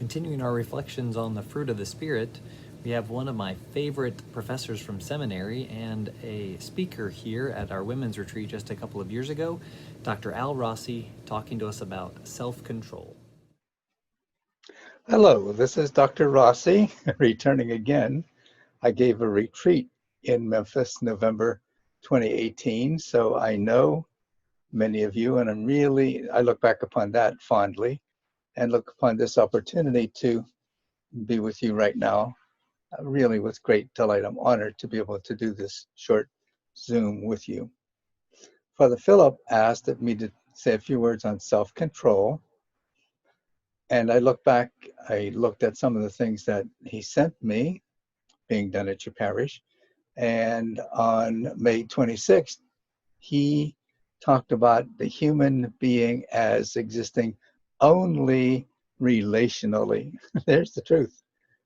Continuing our reflections on the fruit of the Spirit, we have one of my favorite professors from seminary and a speaker here at our women's retreat just a couple of years ago, Dr. Al Rossi, talking to us about self-control. Hello, this is Dr. Rossi, returning again. I gave a retreat in Memphis, November 2018, so I know many of you, and I look back upon that fondly and look upon this opportunity to be with you right now, really with great delight. I'm honored to be able to do this short Zoom with you. Father Philip asked me to say a few words on self-control. And I looked at some of the things that he sent me being done at your parish. And on May 26th, he talked about the human being as existing only relationally. There's the truth.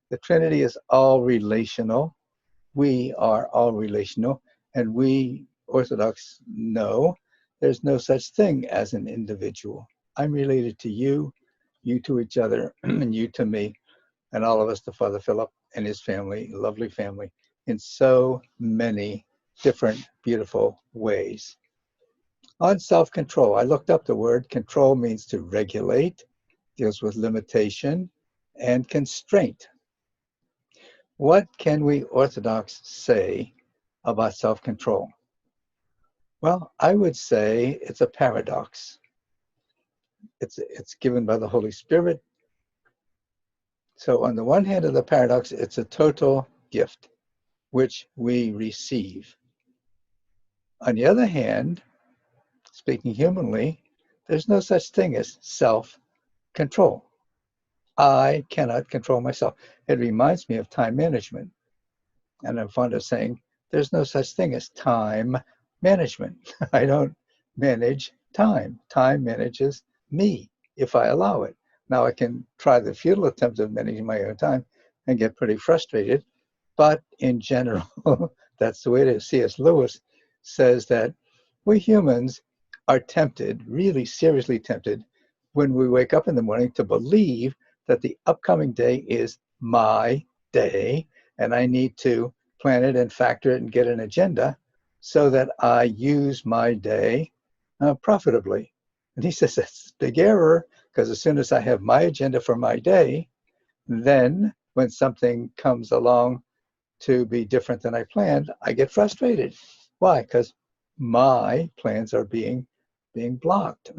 The Trinity is all relational. We are all relational. And we Orthodox know there's no such thing as an individual. I'm related to you, you to each other, and you to me, and all of us to Father Philip and his family, lovely family, in so many different beautiful ways. On self-control, I looked up the word. Control means to regulate, deals with limitation and constraint. What can we Orthodox say about self-control? Well, I would say it's a paradox. It's given by the Holy Spirit. So on the one hand of the paradox, it's a total gift, which we receive. On the other hand, speaking humanly, there's no such thing as self-control. I cannot control myself. It reminds me of time management. And I'm fond of saying, there's no such thing as time management. I don't manage time. Time manages me if I allow it. Now I can try the futile attempt of managing my own time and get pretty frustrated. But in general, that's the way it is. C.S. Lewis says that we humans are tempted, really seriously tempted, when we wake up in the morning to believe that the upcoming day is my day, and I need to plan it and factor it and get an agenda so that I use my day profitably. And he says that's a big error, because as soon as I have my agenda for my day, then when something comes along to be different than I planned, I get frustrated. Why? Because my plans are being blocked.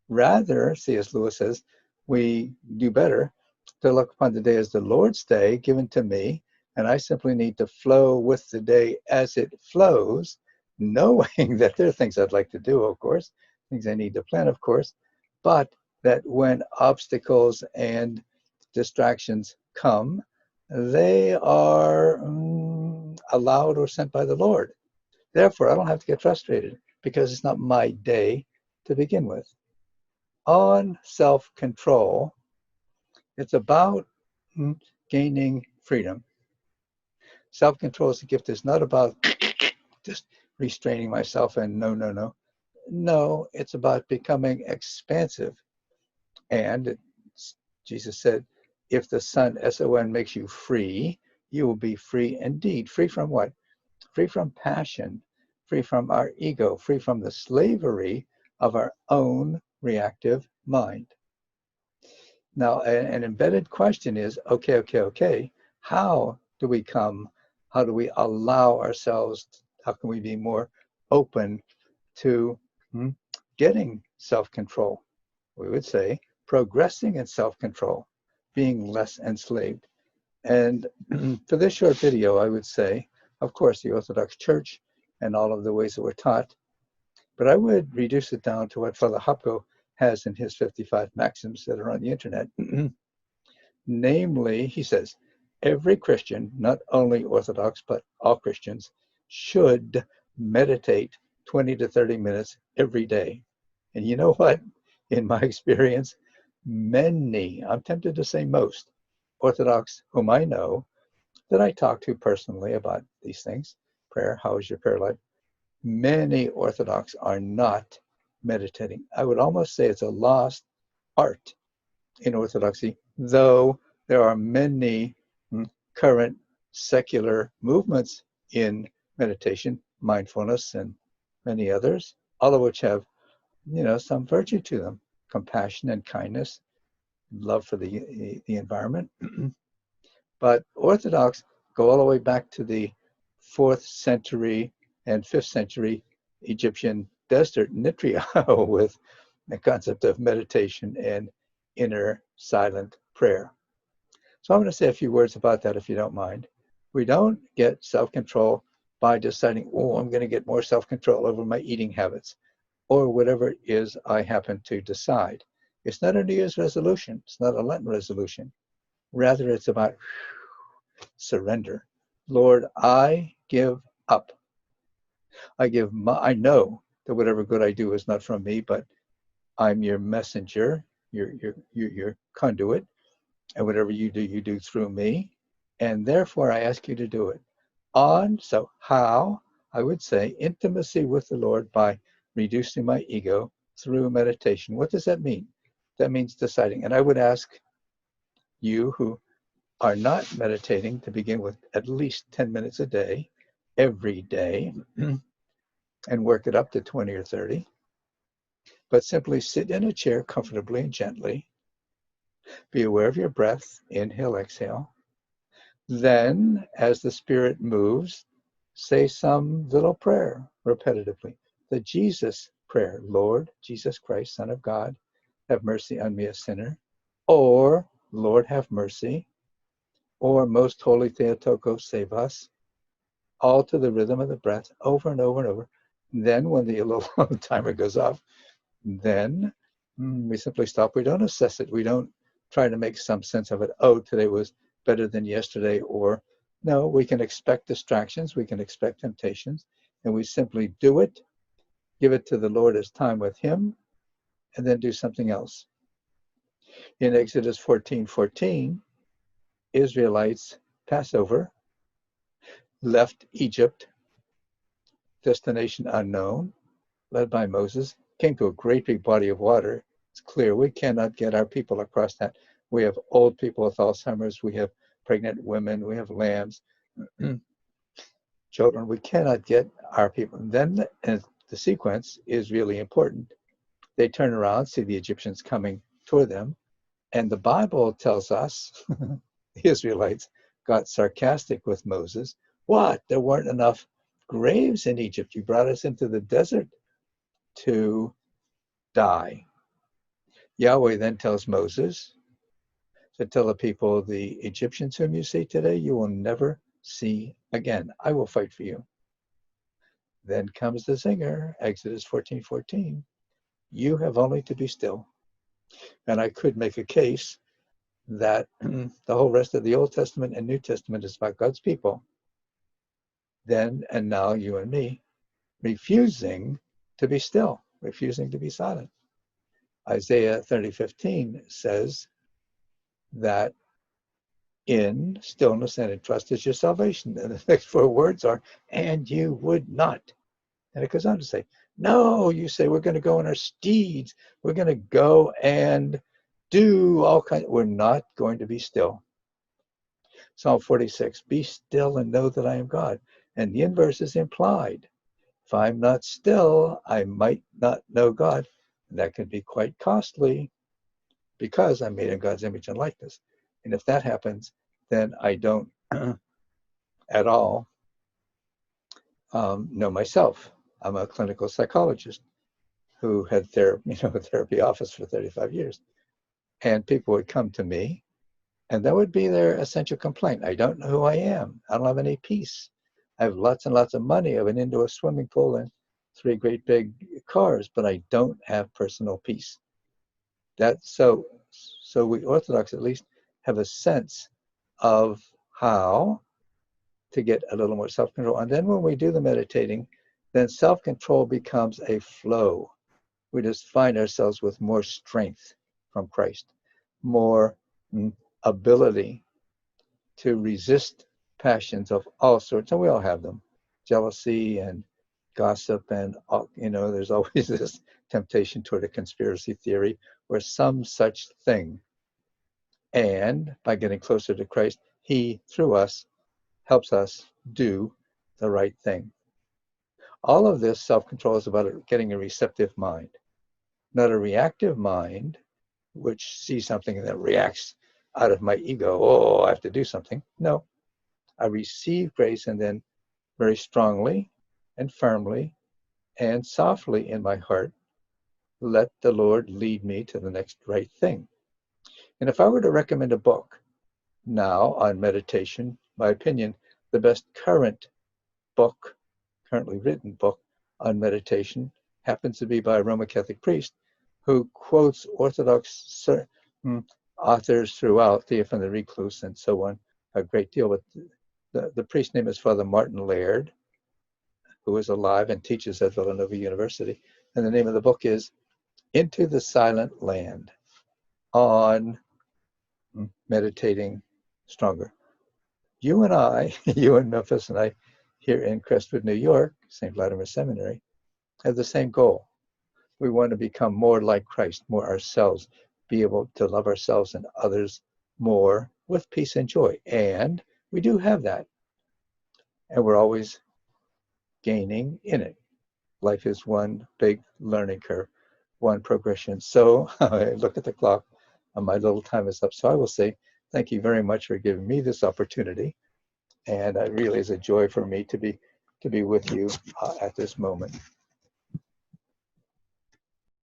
Rather, C.S. Lewis says, we do better to look upon the day as the Lord's day given to me, and I simply need to flow with the day as it flows, knowing that there are things I'd like to do, of course, things I need to plan, of course, but that when obstacles and distractions come, they are allowed or sent by the Lord. Therefore, I don't have to get frustrated because it's not my day to begin with. On self-control, it's about gaining freedom. Self-control as a gift is not about just restraining myself and no, no, no. No, it's about becoming expansive. And Jesus said, if the Son, S-O-N, makes you free, you will be free indeed. Free from what? Free from passion, free from our ego, free from the slavery of our own reactive mind. Now, an embedded question is, okay, how do we allow ourselves, how can we be more open to getting self-control? We would say progressing in self-control, being less enslaved. And for this short video, I would say, of course, the Orthodox Church and all of the ways that we're taught, but I would reduce it down to what Father Hopko has in his 55 maxims that are on the internet. Namely, he says, every Christian, not only Orthodox, but all Christians, should meditate 20 to 30 minutes every day. And you know what? In my experience, many, I'm tempted to say most, Orthodox whom I know, that I talk to personally about these things, prayer, how is your prayer life? Many Orthodox are not meditating. I would almost say it's a lost art in Orthodoxy though there are many current secular movements in meditation, mindfulness, and many others, all of which have, some virtue to them, compassion and kindness, love for the environment. But Orthodox go all the way back to the 4th century and 5th century Egyptian desert Nitria with the concept of meditation and inner silent prayer. So I'm going to say a few words about that if you don't mind. We don't get self-control by deciding, oh, I'm going to get more self-control over my eating habits or whatever it is I happen to decide. It's not a New Year's resolution. It's not a Lenten resolution. Rather, it's about surrender. Lord, I give up. I know that whatever good I do is not from me, but I'm your messenger, your conduit, and whatever you do through me. And therefore, I ask you to do it. So how? I would say intimacy with the Lord by reducing my ego through meditation. What does that mean? That means deciding. And I would ask you who are not meditating to begin with at least 10 minutes a day, every day, and work it up to 20 or 30. But simply sit in a chair comfortably and gently. Be aware of your breath, inhale, exhale. Then, as the Spirit moves, say some little prayer repetitively. The Jesus prayer, Lord Jesus Christ, Son of God, have mercy on me, a sinner. Or, Lord, have mercy. Or, Most Holy Theotokos, save us. All to the rhythm of the breath, over and over and over. Then, when the little timer goes off, then we simply stop. We don't assess it. We don't try to make some sense of it. Oh, today was better than yesterday. Or no, we can expect distractions. We can expect temptations. And we simply do it, give it to the Lord as time with him, and then do something else. In Exodus 14:14, Israelites Passover left Egypt, destination unknown, led by Moses, came to a great big body of water. It's clear we cannot get our people across that. We have old people with Alzheimer's. We have pregnant women. We have lambs, children. We cannot get our people. And then the sequence is really important. They turn around, see the Egyptians coming toward them. And the Bible tells us the Israelites got sarcastic with Moses. What? There weren't enough graves in Egypt. You brought us into the desert to die. Yahweh then tells Moses to tell the people, the Egyptians whom you see today, you will never see again. I will fight for you. Then comes the zinger, Exodus 14:14. You have only to be still. And I could make a case that the whole rest of the Old Testament and New Testament is about God's people. Then and now, you and me, refusing to be still, refusing to be silent. Isaiah 30:15 says that in stillness and in trust is your salvation. And the next 4 words are, and you would not. And it goes on to say, no, you say, we're going to go on our steeds. We're going to go and do all kinds. We're not going to be still. Psalm 46, be still and know that I am God. And the inverse is implied. If I'm not still, I might not know God. And that can be quite costly because I'm made in God's image and likeness. And if that happens, then I don't at all know myself. I'm a clinical psychologist who had a therapy office for 35 years. And people would come to me, and that would be their essential complaint. I don't know who I am. I don't have any peace. I have lots and lots of money. I have an indoor swimming pool and 3 great big cars, but I don't have personal peace. So we Orthodox at least have a sense of how to get a little more self-control. And then when we do the meditating, then self-control becomes a flow. We just find ourselves with more strength from Christ, more ability to resist passions of all sorts. And we all have them, jealousy and gossip. And, there's always this temptation toward a conspiracy theory or some such thing. And by getting closer to Christ, he, through us, helps us do the right thing. All of this self-control is about getting a receptive mind, not a reactive mind, which sees something and then reacts out of my ego. Oh, I have to do something. No, I receive grace and then very strongly and firmly and softly in my heart, let the Lord lead me to the next right thing. And if I were to recommend a book now on meditation, my opinion, the best currently written book on meditation happens to be by a Roman Catholic priest who quotes Orthodox authors throughout, Theophan the Recluse and so on, a great deal. But the priest's name is Father Martin Laird, who is alive and teaches at Villanova University. And the name of the book is Into the Silent Land, on meditating stronger. You and I, you in Memphis and I here in Crestwood, New York, St. Vladimir Seminary, have the same goal. We want to become more like Christ, more ourselves, be able to love ourselves and others more with peace and joy. And we do have that. And we're always gaining in it. Life is one big learning curve, one progression. So I look at the clock and my little time is up. So I will say thank you very much for giving me this opportunity. And it really is a joy for me to be with you at this moment.